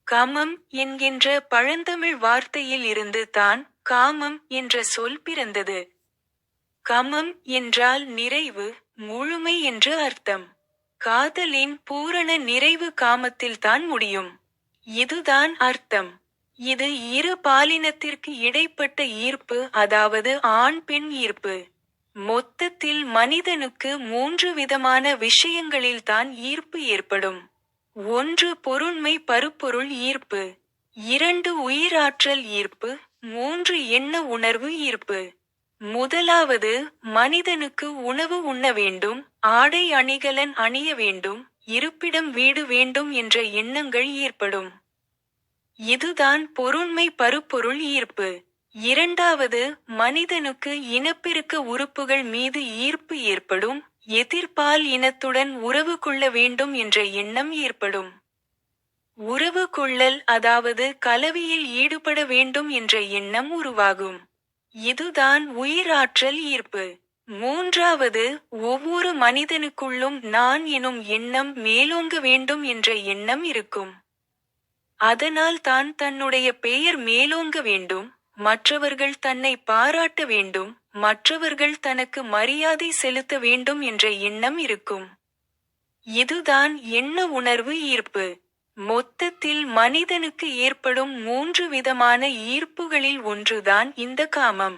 கமம் என்கின்ற பழந்தமிழ் வார்த்தையில் இருந்து தான் காமம் என்ற சொல் பிறந்தது. கமம் என்றால் நிறைவு, முழுமை என்று அர்த்தம். காதலின் பூரண நிறைவு காமத்தில்தான் முடியும். இதுதான் அர்த்தம். இது இரு பாலினத்திற்கு இடைப்பட்ட ஈர்ப்பு, அதாவது ஆண் பெண் ஈர்ப்பு. மொத்தத்தில் மனிதனுக்கு 3 விதமான விஷயங்களில்தான் ஈர்ப்பு ஏற்படும். 1 பொருண்மை பருப்பொருள் ஈர்ப்பு. 2 உயிராற்றல் ஈர்ப்பு. 3 எண்ண உணர்வு ஈர்ப்பு. முதலாவது, மனிதனுக்கு உணவு உண்ண வேண்டும், ஆடை அணிகலன் அணிய வேண்டும், இருப்பிடம் வீடு வேண்டும் என்ற எண்ணங்கள் ஈர்ப்படும். இதுதான் பொருண்மை பருப்பொருள் ஈர்ப்பு. இரண்டாவது, மனிதனுக்கு இனப்பெருக்க உறுப்புகள் மீது ஈர்ப்பு ஏற்படும், எதிர்பால் இனத்துடன் உறவு கொள்ள வேண்டும் என்ற எண்ணம் ஏற்படும். உறவு கொள்ளல், அதாவது கலவியில் ஈடுபட வேண்டும் என்ற எண்ணம் உருவாகும். இதுதான் உயிராற்றல் ஈர்ப்பு. மூன்றாவது, ஒவ்வொரு மனிதனுக்குள்ளும் நான் எனும் எண்ணம் மேலோங்க வேண்டும் என்ற எண்ணம் இருக்கும். அதனால் தான் தன்னுடைய பெயர் மேலோங்க வேண்டும், மற்றவர்கள் தன்னை பாராட்ட வேண்டும், மற்றவர்கள் தனக்கு மரியாதை செலுத்த வேண்டும் என்ற எண்ணம் இருக்கும். இதுதான் எண்ண உணர்வு ஈர்ப்பு. மொத்தத்தில் மனிதனுக்கு ஏற்படும் 3 விதமான ஈர்ப்புகளில் ஒன்றுதான் இந்த காமம்.